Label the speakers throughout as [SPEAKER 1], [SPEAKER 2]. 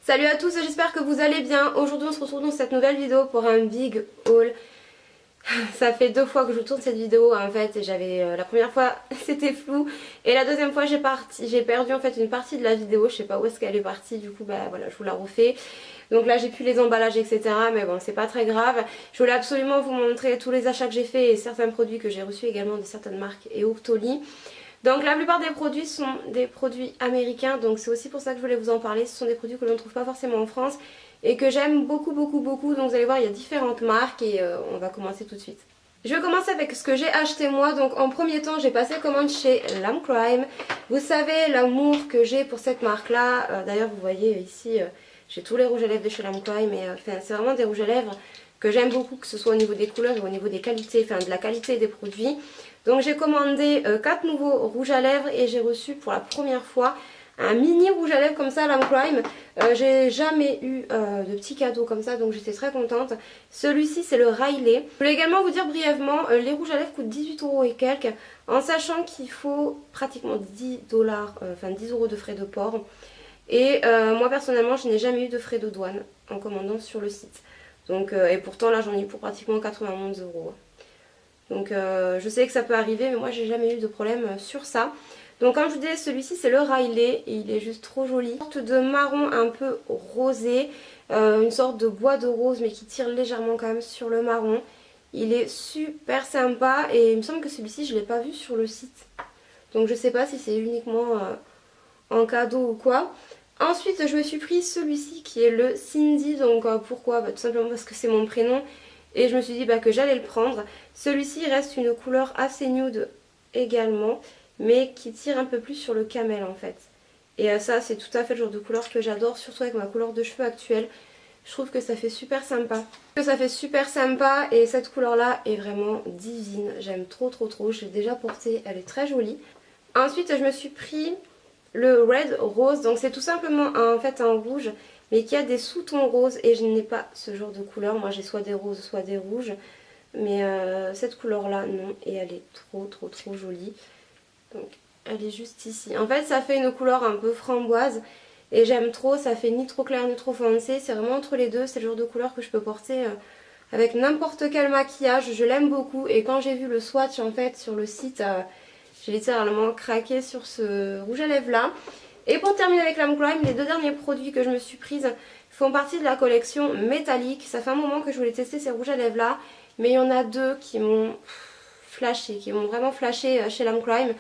[SPEAKER 1] Salut à tous, j'espère que vous allez bien. Aujourd'hui on se retrouve dans cette nouvelle vidéo pour un big haul. Ça fait 2 fois que je tourne cette vidéo en fait et j'avais la première fois c'était flou et la deuxième fois j'ai perdu en fait une partie de la vidéo, je sais pas où est-ce qu'elle est partie, du coup bah voilà je vous la refais. Donc là j'ai plus les emballages etc, mais bon c'est pas très grave. Je voulais absolument vous montrer tous les achats que j'ai fait et certains produits que j'ai reçus également de certaines marques et Octoly. Donc la plupart des produits sont des produits américains, donc c'est aussi pour ça que je voulais vous en parler. Ce sont des produits que l'on ne trouve pas forcément en France et que j'aime beaucoup. Donc vous allez voir, il y a différentes marques et on va commencer tout de suite. Je vais commencer avec ce que j'ai acheté moi. Donc en premier temps j'ai passé commande chez Lime Crime. Vous savez l'amour que j'ai pour cette marque là. D'ailleurs vous voyez ici j'ai tous les rouges à lèvres de chez Lime Crime et c'est vraiment des rouges à lèvres que j'aime beaucoup, que ce soit au niveau des couleurs et au niveau des qualités, de la qualité des produits. Donc j'ai commandé 4 nouveaux rouges à lèvres et j'ai reçu pour la première fois un mini rouge à lèvres comme ça, Lime Crime. J'ai jamais eu de petits cadeaux comme ça, donc j'étais très contente. Celui-ci c'est le Riley. Je voulais également vous dire brièvement, les rouges à lèvres coûtent 18 € et quelques, en sachant qu'il faut pratiquement 10 $, enfin 10 € de frais de port. Et moi personnellement je n'ai jamais eu de frais de douane en commandant sur le site. Donc, et pourtant là j'en ai eu pour pratiquement 91 €. Donc je sais que ça peut arriver mais moi j'ai jamais eu de problème sur ça. Donc comme je vous disais celui-ci c'est le Riley et il est juste trop joli. Une sorte de marron un peu rosé, une sorte de bois de rose mais qui tire légèrement quand même sur le marron. Il est super sympa et il me semble que celui-ci je ne l'ai pas vu sur le site. Donc je sais pas si c'est uniquement en cadeau ou quoi. Ensuite je me suis pris celui-ci qui est le Cindy. Donc pourquoi tout simplement parce que c'est mon prénom. Et je me suis dit que j'allais le prendre. Celui-ci reste une couleur assez nude également, mais qui tire un peu plus sur le camel en fait. Et ça c'est tout à fait le genre de couleur que j'adore, surtout avec ma couleur de cheveux actuelle. Je trouve que ça fait super sympa. Et cette couleur là est vraiment divine. J'aime trop. Je l'ai déjà portée, elle est très jolie. Ensuite je me suis pris le Red Rose. Donc c'est tout simplement en fait un rouge, mais qui a des sous-tons roses et je n'ai pas ce genre de couleur. Moi j'ai soit des roses soit des rouges, mais cette couleur là non, et elle est trop jolie. Donc elle est juste ici. En fait ça fait une couleur un peu framboise et j'aime trop, ça fait ni trop clair ni trop foncé, c'est vraiment entre les deux. C'est le genre de couleur que je peux porter avec n'importe quel maquillage, je l'aime beaucoup. Et quand j'ai vu le swatch en fait sur le site, j'ai littéralement craqué sur ce rouge à lèvres là. Et pour terminer avec Lime Crime, les 2 derniers produits que je me suis prise font partie de la collection métallique. Ça fait un moment que je voulais tester ces rouges à lèvres là, mais il y en a 2 qui m'ont flashé, qui m'ont vraiment flashé chez Lime Crime.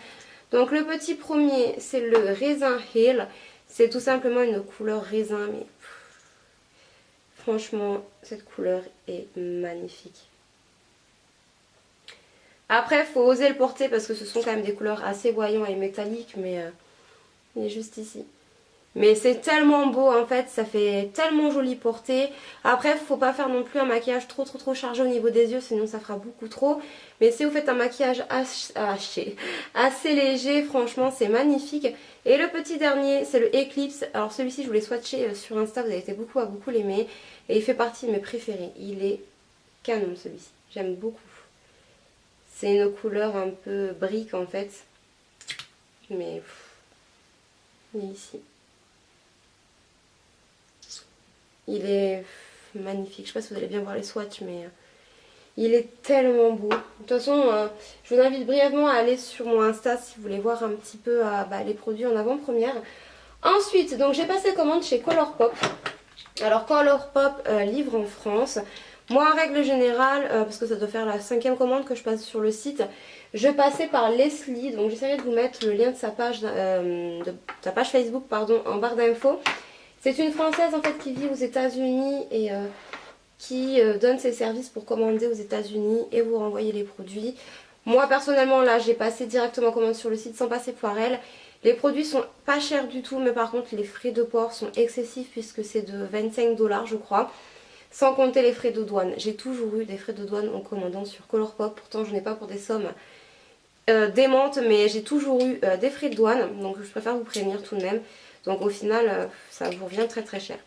[SPEAKER 1] Donc le petit premier c'est le Raisin Hill. C'est tout simplement une couleur raisin, mais franchement cette couleur est magnifique. Après il faut oser le porter parce que ce sont quand même des couleurs assez voyantes et métalliques, mais il est juste ici. Mais c'est tellement beau en fait, ça fait tellement joli porté. Après il faut pas faire non plus un maquillage trop chargé au niveau des yeux, sinon ça fera beaucoup trop. Mais si vous faites un maquillage assez léger, franchement c'est magnifique. Et le petit dernier c'est le Eclipse. Alors celui-ci je vous l'ai swatché sur Insta, vous avez été beaucoup à l'aimer. Et il fait partie de mes préférés, il est canon celui-ci, j'aime beaucoup. C'est une couleur un peu brique en fait, mais il est ici. Il est magnifique, je sais pas si vous allez bien voir les swatchs, mais il est tellement beau. De toute façon, je vous invite brièvement à aller sur mon Insta si vous voulez voir un petit peu les produits en avant-première. Ensuite, donc j'ai passé commande chez Colourpop. Alors Colourpop livre en France. Moi en règle générale, parce que ça doit faire la 5e commande que je passe sur le site, je passais par Leslie. Donc j'essaierai de vous mettre le lien de sa page, Facebook en barre d'infos. C'est une Française en fait qui vit aux États-Unis et qui donne ses services pour commander aux États-Unis et vous renvoyer les produits. Moi personnellement là j'ai passé directement commande sur le site sans passer par elle. Les produits sont pas chers du tout, mais par contre les frais de port sont excessifs puisque c'est de 25 $ je crois. Sans compter les frais de douane. J'ai toujours eu des frais de douane en commandant sur Colourpop. Pourtant je n'ai pas pour des sommes démentes, mais j'ai toujours eu des frais de douane. Donc je préfère vous prévenir tout de même. Donc au final ça vous revient très cher.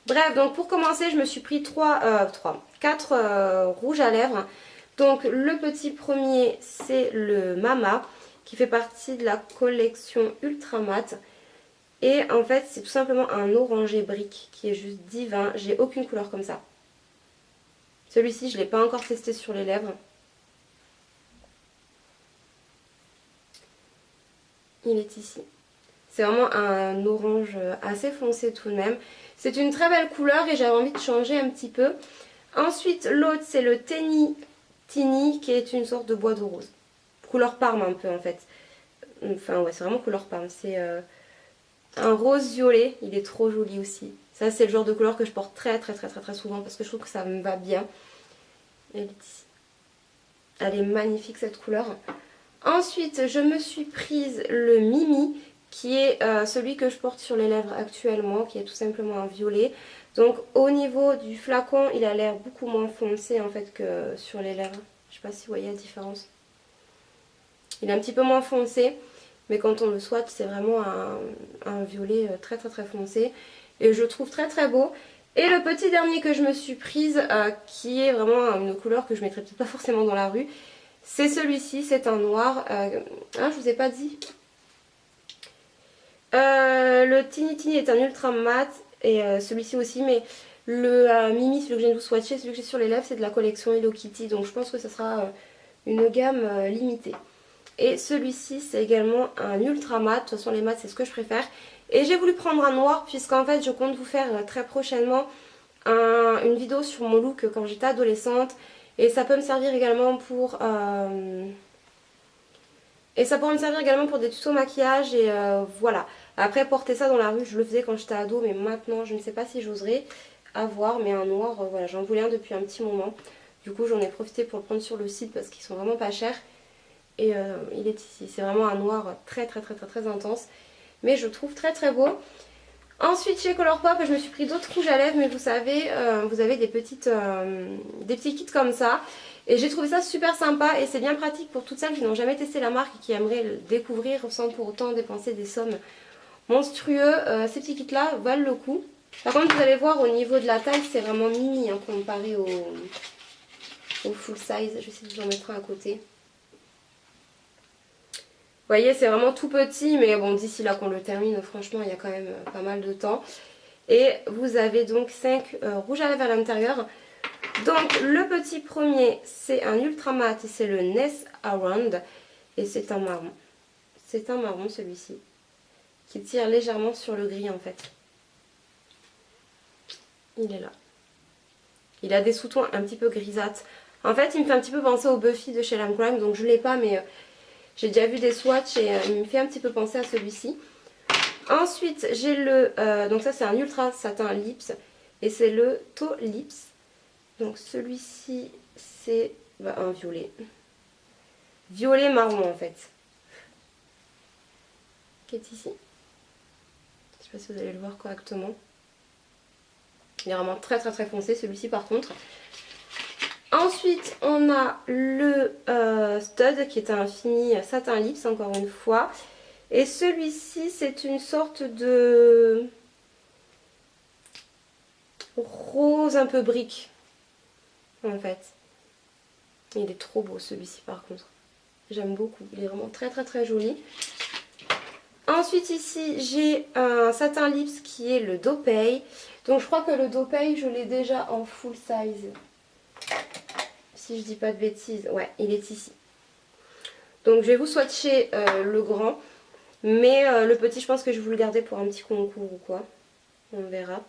[SPEAKER 1] Bref, donc pour commencer je me suis pris 4 rouges à lèvres. Donc le petit premier c'est le Mama qui fait partie de la collection Ultra Mat. Et en fait c'est tout simplement un orangé brique qui est juste divin. J'ai aucune couleur comme ça. Celui-ci je ne l'ai pas encore testé sur les lèvres. Il est ici. C'est vraiment un orange assez foncé tout de même. C'est une très belle couleur et j'avais envie de changer un petit peu. Ensuite l'autre c'est le Teeny Tini qui est une sorte de bois de rose. Couleur parme un peu en fait. Enfin ouais c'est vraiment couleur parme. C'est un rose violet. Il est trop joli aussi. Ça c'est le genre de couleur que je porte très souvent parce que je trouve que ça me va bien. Elle est ici. Elle est magnifique cette couleur. Ensuite je me suis prise le Mimi qui est celui que je porte sur les lèvres actuellement, qui est tout simplement un violet. Donc au niveau du flacon, il a l'air beaucoup moins foncé en fait que sur les lèvres. Je sais pas si vous voyez la différence. Il est un petit peu moins foncé, mais quand on le swatch, c'est vraiment un violet très foncé. Et je le trouve très beau. Et le petit dernier que je me suis prise, qui est vraiment une couleur que je mettrais peut-être pas forcément dans la rue, c'est celui-ci, c'est un noir. Ah, je vous ai pas dit. Le Teeny Tini est un ultra mat et celui-ci aussi, mais le Mimi, celui que je viens de vous swatcher, celui que j'ai sur les lèvres, c'est de la collection Hello Kitty, donc je pense que ça sera une gamme limitée. Et celui-ci c'est également un ultra mat, de toute façon les mats c'est ce que je préfère. Et j'ai voulu prendre un noir puisqu'en fait je compte vous faire très prochainement une vidéo sur mon look quand j'étais adolescente. Et ça peut me servir également pour... Et ça pourrait me servir également pour des tutos maquillage et voilà. Après porter ça dans la rue, je le faisais quand j'étais ado, mais maintenant je ne sais pas si j'oserais avoir. Mais un noir, voilà, j'en voulais un depuis un petit moment. Du coup j'en ai profité pour le prendre sur le site parce qu'ils sont vraiment pas chers. Et il est ici, c'est vraiment un noir très intense. Mais je le trouve très beau. Ensuite chez Colourpop je me suis pris d'autres rouges à lèvres. Mais vous savez, vous avez des petits kits comme ça. Et j'ai trouvé ça super sympa et c'est bien pratique pour toutes celles qui n'ont jamais testé la marque et qui aimeraient le découvrir sans pour autant dépenser des sommes monstrueuses. Ces petits kits là valent le coup. Par contre vous allez voir au niveau de la taille c'est vraiment mini hein, comparé au full size. Je vais essayer de vous en mettre un à côté. Vous voyez c'est vraiment tout petit mais bon d'ici là qu'on le termine franchement il y a quand même pas mal de temps. Et vous avez donc 5 rouges à lèvres à l'intérieur. Donc le petit premier c'est un ultra mat et c'est le Ness Around et c'est un marron. C'est un marron celui-ci qui tire légèrement sur le gris en fait. Il est là. Il a des sous-tons un petit peu grisâtres. En fait il me fait un petit peu penser au Buffy de chez Crime donc je ne l'ai pas mais j'ai déjà vu des swatchs et il me fait un petit peu penser à celui-ci. Ensuite j'ai le, donc ça c'est un ultra satin lips et c'est le Toe Lips. Donc celui-ci c'est un violet. Violet marron en fait. Qui est ici. Je sais pas si vous allez le voir correctement. Il est vraiment très foncé celui-ci par contre. Ensuite on a le Stud qui est un fini satin lips encore une fois. Et celui-ci c'est une sorte de rose un peu brique en fait. Il est trop beau celui-ci par contre. J'aime beaucoup. Il est vraiment très joli. Ensuite ici j'ai un satin lips qui est le Dopey. Donc je crois que le Dopey je l'ai déjà en full size. Si je dis pas de bêtises. Ouais il est ici. Donc je vais vous swatcher le grand. Mais le petit je pense que je vais vous le garder pour un petit concours ou quoi. On verra.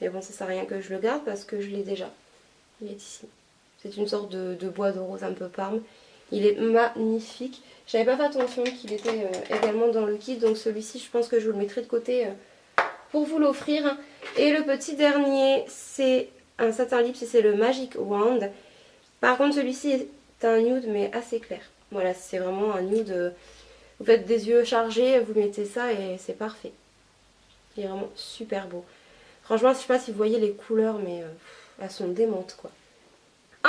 [SPEAKER 1] Mais bon ça sert à rien que je le garde parce que je l'ai déjà. Il est ici. C'est une sorte de bois de rose un peu parme. Il est magnifique. J'avais pas fait attention qu'il était également dans le kit. Donc celui-ci je pense que je vous le mettrai de côté pour vous l'offrir. Et le petit dernier c'est un satin lips et c'est le Magic Wand. Par contre celui-ci est un nude mais assez clair. Voilà c'est vraiment un nude. Vous faites des yeux chargés, vous mettez ça et c'est parfait. Il est vraiment super beau. Franchement je sais pas si vous voyez les couleurs mais elles sont démentes quoi.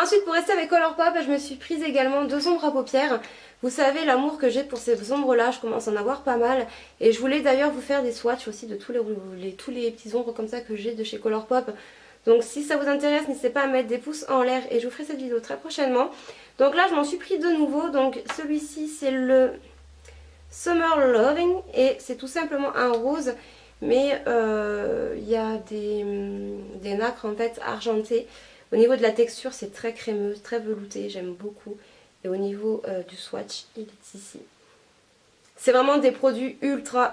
[SPEAKER 1] Ensuite pour rester avec Colourpop je me suis prise également 2 ombres à paupières. Vous savez l'amour que j'ai pour ces ombres là, je commence à en avoir pas mal. Et je voulais d'ailleurs vous faire des swatchs aussi de tous les petits ombres comme ça que j'ai de chez Colourpop. Donc si ça vous intéresse n'hésitez pas à mettre des pouces en l'air et je vous ferai cette vidéo très prochainement. Donc là je m'en suis pris de nouveau, donc celui-ci c'est le Summer Loving et c'est tout simplement un rose mais il y a des nacres en fait argentées. Au niveau de la texture c'est très crémeux, très velouté, j'aime beaucoup. Et au niveau du swatch il est ici. C'est vraiment des produits ultra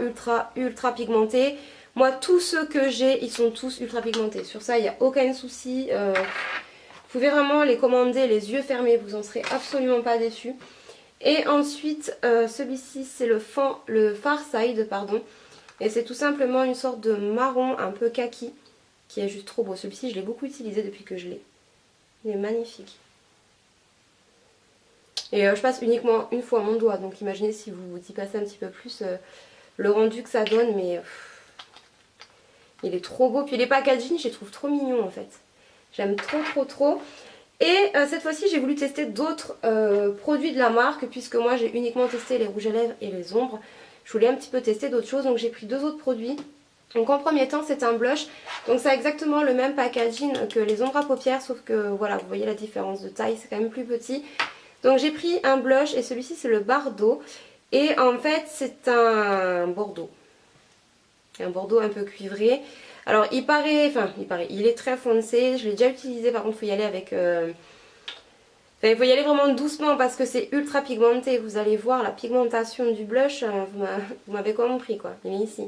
[SPEAKER 1] pigmentés. Moi tous ceux que j'ai ils sont tous ultra pigmentés. Sur ça il n'y a aucun souci. Vous pouvez vraiment les commander les yeux fermés, vous en serez absolument pas déçus. Et ensuite celui-ci c'est le Far Side pardon. Et c'est tout simplement une sorte de marron un peu kaki qui est juste trop beau. Celui-ci je l'ai beaucoup utilisé depuis que je l'ai. Il est magnifique. Et je passe uniquement une fois mon doigt. Donc imaginez si vous y passez un petit peu plus le rendu que ça donne. Mais il est trop beau. Puis les packaging je les trouve trop mignons en fait. J'aime trop. Et cette fois-ci j'ai voulu tester d'autres produits de la marque. Puisque moi j'ai uniquement testé les rouges à lèvres et les ombres. Je voulais un petit peu tester d'autres choses, donc j'ai pris deux autres produits. Donc en premier temps c'est un blush, donc c'est exactement le même packaging que les ombres à paupières, sauf que voilà, vous voyez la différence de taille, c'est quand même plus petit. Donc j'ai pris un blush et celui-ci c'est le Bardot. Et en fait c'est un bordeaux. Un bordeaux un peu cuivré. Alors il est très foncé, je l'ai déjà utilisé, par contre il faut y aller avec... il faut y aller vraiment doucement parce que c'est ultra pigmenté. Vous allez voir la pigmentation du blush, vous m'avez compris quoi, il est ici.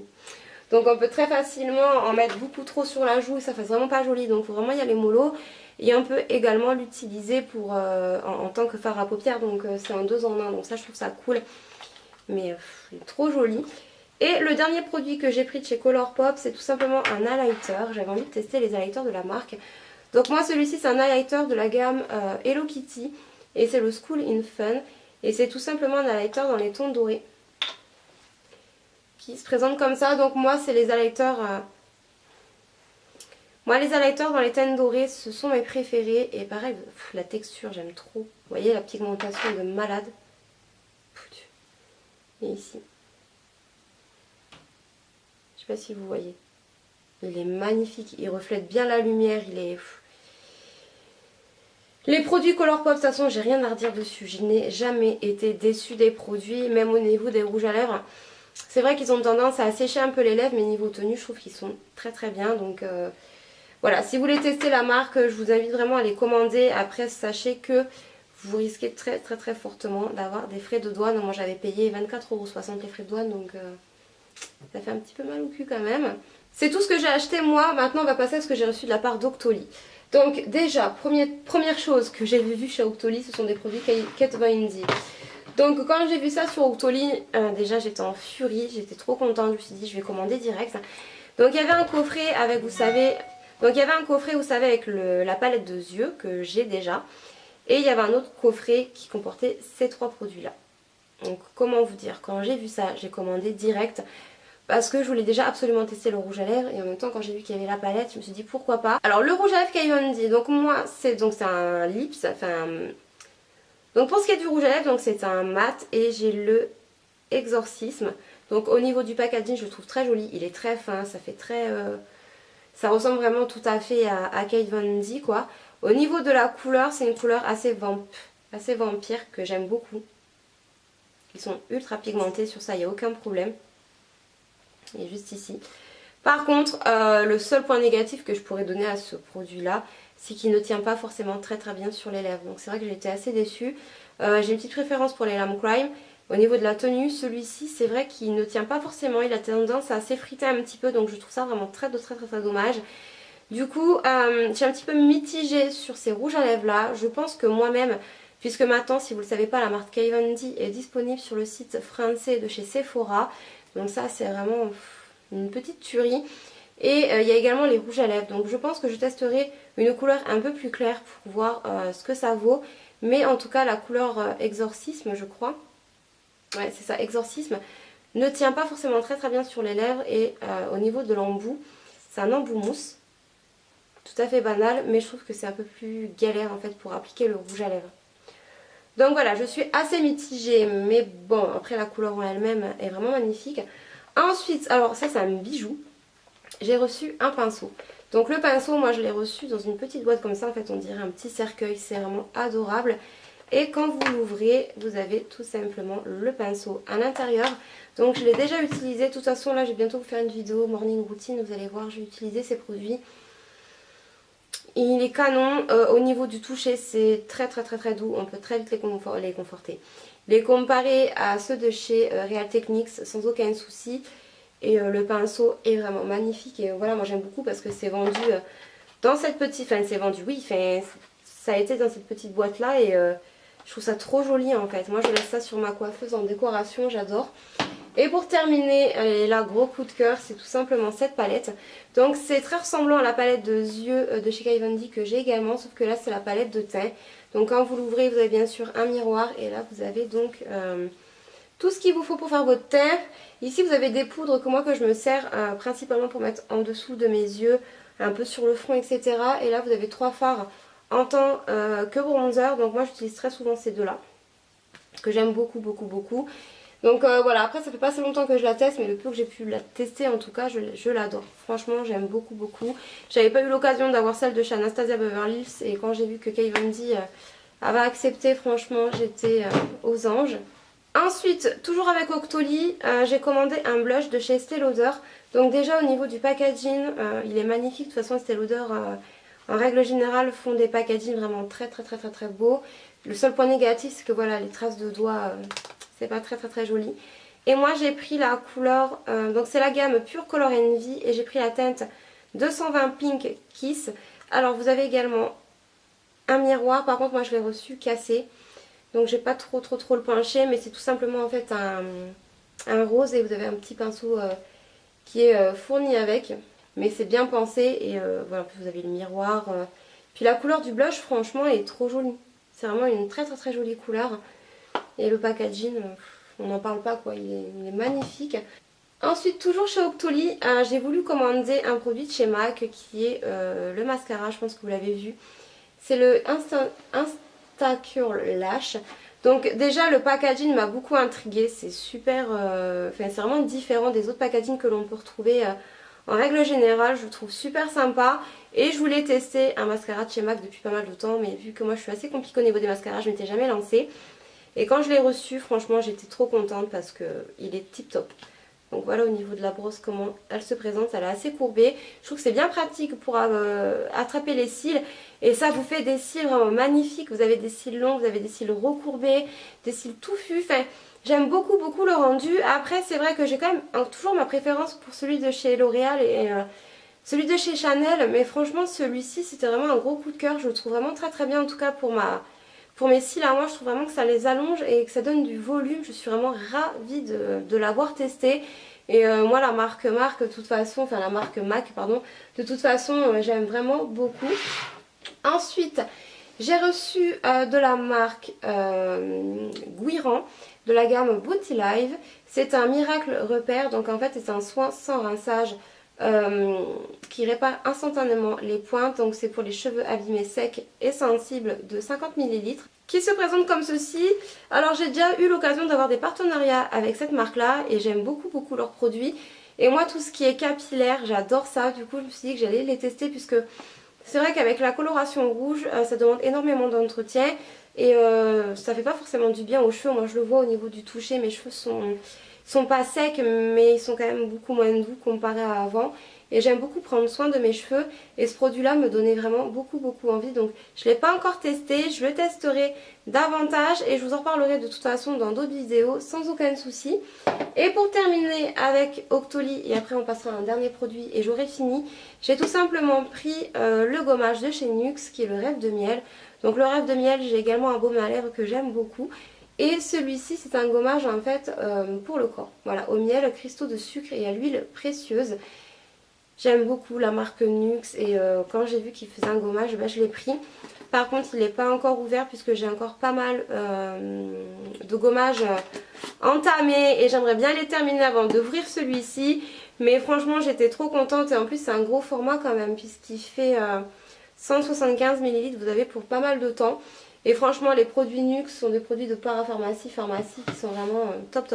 [SPEAKER 1] Donc on peut très facilement en mettre beaucoup trop sur la joue et ça fait vraiment pas joli. Donc il faut vraiment y aller mollo. Et on peut également l'utiliser pour en tant que fard à paupières. Donc c'est un 2 en 1, donc ça je trouve ça cool. Mais il est trop joli. Et le dernier produit que j'ai pris de chez Colourpop, c'est tout simplement un highlighter. J'avais envie de tester les highlighters de la marque. Donc moi celui-ci c'est un highlighter de la gamme Hello Kitty et c'est le School in Fun et c'est tout simplement un highlighter dans les tons dorés qui se présente comme ça. Donc moi c'est les highlighters les highlighters dans les teintes dorées ce sont mes préférés et pareil la texture j'aime trop. Vous voyez la pigmentation de malade. Et ici. Je sais pas si vous voyez. Il est magnifique, il reflète bien la lumière, il est... Les produits Colourpop, de toute façon, j'ai rien à redire dessus. Je n'ai jamais été déçue des produits, même au niveau des rouges à lèvres. C'est vrai qu'ils ont tendance à assécher un peu les lèvres, mais niveau tenue, je trouve qu'ils sont très bien. Donc voilà, si vous voulez tester la marque, je vous invite vraiment à les commander. Après, sachez que vous risquez très fortement d'avoir des frais de douane. Moi, j'avais payé 24,60 € les frais de douane, donc ça fait un petit peu mal au cul quand même. C'est tout ce que j'ai acheté moi. Maintenant, on va passer à ce que j'ai reçu de la part d'Octoly. Donc déjà, première chose que j'ai vu chez Octoly, ce sont des produits Kat Von D. Donc quand j'ai vu ça sur Octoly, déjà j'étais en furie, j'étais trop contente, je me suis dit je vais commander direct. Donc il y avait un coffret avec, vous savez, avec la palette de yeux que j'ai déjà. Et il y avait un autre coffret qui comportait ces trois produits là. Donc comment vous dire, quand j'ai vu ça, j'ai commandé direct. Parce que je voulais déjà absolument tester le rouge à lèvres et en même temps quand j'ai vu qu'il y avait la palette je me suis dit pourquoi pas. Alors le rouge à lèvres Kat Von D, donc moi c'est un lips, donc pour ce qui est du rouge à lèvres donc c'est un mat et j'ai le Exorcisme. Donc au niveau du packaging je le trouve très joli, il est très fin, ça fait très... ça ressemble vraiment tout à fait à Kat Von D quoi. Au niveau de la couleur c'est une couleur assez vampire que j'aime beaucoup. Ils sont ultra pigmentés, sur ça il n'y a aucun problème. Il est juste ici. Par contre, le seul point négatif que je pourrais donner à ce produit là, c'est qu'il ne tient pas forcément très bien sur les lèvres. Donc c'est vrai que j'ai été assez déçue. J'ai une petite préférence pour les Lame Crime. Au niveau de la tenue, celui-ci c'est vrai qu'il ne tient pas forcément. Il a tendance à s'effriter un petit peu. Donc je trouve ça vraiment très dommage. Du coup, je suis un petit peu mitigée sur ces rouges à lèvres là. Je pense que moi-même, puisque maintenant, si vous ne le savez pas, la marque Kat Von D est disponible sur le site français de chez Sephora. Donc ça c'est vraiment une petite tuerie. Et il y a également les rouges à lèvres. Donc je pense que je testerai une couleur un peu plus claire pour voir ce que ça vaut. Mais en tout cas la couleur Exorcisme je crois. Ouais c'est ça, Exorcisme. Ne tient pas forcément très bien sur les lèvres. Et au niveau de l'embout, c'est un embout mousse. Tout à fait banal. Mais je trouve que c'est un peu plus galère en fait pour appliquer le rouge à lèvres. Donc voilà, je suis assez mitigée, mais bon, après la couleur en elle-même est vraiment magnifique. Ensuite, alors ça c'est un bijou, j'ai reçu un pinceau. Donc le pinceau, moi je l'ai reçu dans une petite boîte comme ça, en fait on dirait un petit cercueil, c'est vraiment adorable. Et quand vous l'ouvrez, vous avez tout simplement le pinceau à l'intérieur. Donc je l'ai déjà utilisé, de toute façon là je vais bientôt vous faire une vidéo morning routine, vous allez voir, je vais utiliser ces produits. Il est canon, au niveau du toucher c'est très doux, on peut très vite les conforter. Les comparer à ceux de chez Real Techniques sans aucun souci. Et le pinceau est vraiment magnifique et voilà, moi j'aime beaucoup parce que c'est vendu dans cette petite, enfin c'est vendu, oui, enfin, ça a été dans cette petite boîte là et je trouve ça trop joli en fait. Moi je laisse ça sur ma coiffeuse en décoration, j'adore. Et pour terminer, et là gros coup de cœur, c'est tout simplement cette palette. Donc c'est très ressemblant à la palette de yeux de chez Kat Von D que j'ai également, sauf que là c'est la palette de teint. Donc quand vous l'ouvrez, vous avez bien sûr un miroir et là vous avez donc tout ce qu'il vous faut pour faire votre teint. Ici vous avez des poudres que je me sers principalement pour mettre en dessous de mes yeux, un peu sur le front, etc. Et là vous avez 3 fards en tant que bronzer. Donc moi j'utilise très souvent ces deux là, que j'aime beaucoup. Donc voilà, après ça fait pas assez longtemps que je la teste, mais le peu que j'ai pu la tester en tout cas je l'adore. Franchement j'aime beaucoup. J'avais pas eu l'occasion d'avoir celle de chez Anastasia Beverly Hills et quand j'ai vu que Kat Von D avait accepté, franchement j'étais aux anges. Ensuite, toujours avec Octoly, j'ai commandé un blush de chez Estée Lauder. Donc déjà au niveau du packaging, il est magnifique. De toute façon Estée Lauder, en règle générale, font des packaging vraiment très beaux. Le seul point négatif, c'est que voilà, les traces de doigts, c'est pas très joli. Et moi j'ai pris la couleur, donc c'est la gamme Pure Color Envy et j'ai pris la teinte 220 Pink Kiss. Alors vous avez également un miroir, par contre moi je l'ai reçu cassé. Donc j'ai pas trop le pencher, mais c'est tout simplement en fait un rose et vous avez un petit pinceau qui est fourni avec. Mais c'est bien pensé et voilà, vous avez le miroir. Puis la couleur du blush franchement est trop jolie. C'est vraiment une très jolie couleur. Et le packaging, on n'en parle pas quoi, il est magnifique. Ensuite toujours chez Octoly, j'ai voulu commander un produit de chez MAC qui est le mascara, je pense que vous l'avez vu. C'est le Curl Lash. Donc déjà le packaging m'a beaucoup intriguée, c'est super, c'est vraiment différent des autres packaging que l'on peut retrouver en règle générale, je le trouve super sympa et je voulais tester un mascara de chez MAC depuis pas mal de temps, mais vu que moi je suis assez compliquée au niveau des mascaras, je m'étais jamais lancée et quand je l'ai reçu franchement j'étais trop contente parce que il est tip top. Donc voilà au niveau de la brosse comment elle se présente, elle est assez courbée. Je trouve que c'est bien pratique pour attraper les cils. Et ça vous fait des cils vraiment magnifiques. Vous avez des cils longs, vous avez des cils recourbés, des cils touffus. Enfin, j'aime beaucoup le rendu. Après c'est vrai que j'ai quand même toujours ma préférence pour celui de chez L'Oréal et celui de chez Chanel. Mais franchement celui-ci c'était vraiment un gros coup de cœur. Je le trouve vraiment très bien en tout cas pour mes cils à moi. Je trouve vraiment que ça les allonge et que ça donne du volume. Je suis vraiment ravie de l'avoir testé. Et moi la marque MAC, de toute façon, enfin la marque MAC pardon, de toute façon j'aime vraiment beaucoup. Ensuite j'ai reçu de la marque Guiran de la gamme Beauty Live. C'est un miracle repère, donc en fait c'est un soin sans rinçage qui répare instantanément les pointes. Donc c'est pour les cheveux abîmés, secs et sensibles de 50 ml. Qui se présente comme ceci. Alors j'ai déjà eu l'occasion d'avoir des partenariats avec cette marque là et j'aime beaucoup leurs produits. Et moi tout ce qui est capillaire j'adore ça, du coup je me suis dit que j'allais les tester puisque c'est vrai qu'avec la coloration rouge ça demande énormément d'entretien et ça fait pas forcément du bien aux cheveux. Moi je le vois au niveau du toucher, mes cheveux sont pas secs mais ils sont quand même beaucoup moins doux comparé à avant. Et j'aime beaucoup prendre soin de mes cheveux et ce produit là me donnait vraiment beaucoup envie. Donc je ne l'ai pas encore testé, je le testerai davantage et je vous en reparlerai de toute façon dans d'autres vidéos sans aucun souci. Et pour terminer avec Octoly et après on passera à un dernier produit et j'aurai fini, j'ai tout simplement pris le gommage de chez NYX qui est le Rêve de Miel. Donc le Rêve de Miel, j'ai également un baume à lèvres que j'aime beaucoup. Et celui-ci c'est un gommage en fait pour le corps. Voilà, au miel, cristaux de sucre et à l'huile précieuse. J'aime beaucoup la marque NYX et quand j'ai vu qu'il faisait un gommage, bah, je l'ai pris. Par contre il n'est pas encore ouvert puisque j'ai encore pas mal de gommages entamés et j'aimerais bien les terminer avant d'ouvrir celui-ci. Mais franchement j'étais trop contente et en plus c'est un gros format quand même puisqu'il fait 175 ml, vous avez pour pas mal de temps. Et franchement les produits NYX sont des produits de parapharmacie, pharmacie qui sont vraiment top.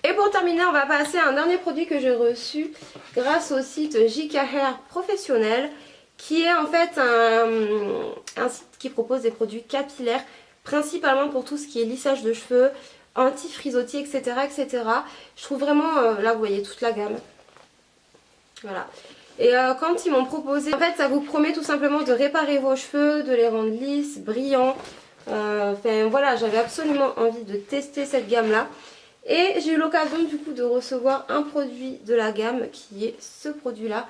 [SPEAKER 1] Et pour terminer, on va passer à un dernier produit que j'ai reçu grâce au site JK Hair Professionnel, qui est en fait un site qui propose des produits capillaires principalement pour tout ce qui est lissage de cheveux, anti-frisottis, etc., etc. Je trouve vraiment, là vous voyez toute la gamme. Voilà. Et quand ils m'ont proposé, en fait ça vous promet tout simplement de réparer vos cheveux, de les rendre lisses, brillants. Enfin voilà, j'avais absolument envie de tester cette gamme là. Et j'ai eu l'occasion du coup de recevoir un produit de la gamme qui est ce produit là.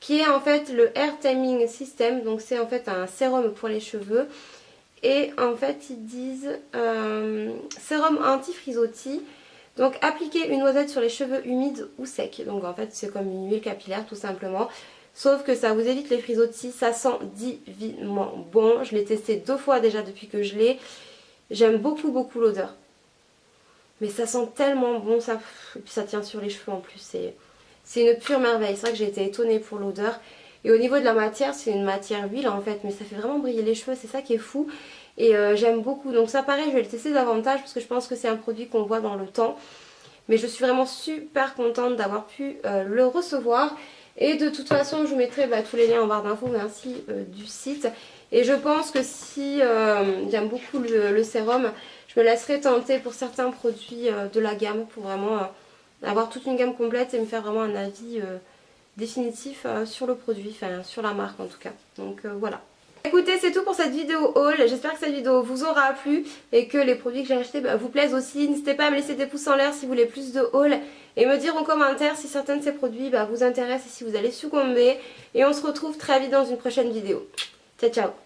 [SPEAKER 1] Qui est en fait le Hair Taming System. Donc c'est en fait un sérum pour les cheveux. Et en fait ils disent sérum anti-frisottis. Donc appliquer une noisette sur les cheveux humides ou secs. Donc en fait c'est comme une huile capillaire tout simplement. Sauf que ça vous évite les frisottis. Ça sent divinement bon. Je l'ai testé 2 fois déjà depuis que je l'ai. J'aime beaucoup l'odeur. Mais ça sent tellement bon ça. Et puis ça tient sur les cheveux en plus. C'est une pure merveille. C'est vrai que j'ai été étonnée pour l'odeur. Et au niveau de la matière, c'est une matière huile en fait. Mais ça fait vraiment briller les cheveux. C'est ça qui est fou. Et j'aime beaucoup. Donc ça pareil, je vais le tester davantage parce que je pense que c'est un produit qu'on voit dans le temps. Mais je suis vraiment super contente d'avoir pu le recevoir. Et de toute façon, je vous mettrai tous les liens en barre d'infos ainsi du site. Et je pense que si j'aime beaucoup le sérum, je me laisserai tenter pour certains produits de la gamme pour vraiment avoir toute une gamme complète et me faire vraiment un avis définitif sur le produit, enfin sur la marque en tout cas. Donc voilà. Écoutez, c'est tout pour cette vidéo haul. J'espère que cette vidéo vous aura plu et que les produits que j'ai achetés vous plaisent aussi. N'hésitez pas à me laisser des pouces en l'air si vous voulez plus de haul et me dire en commentaire si certains de ces produits vous intéressent et si vous allez succomber. Et on se retrouve très vite dans une prochaine vidéo. Ciao ciao.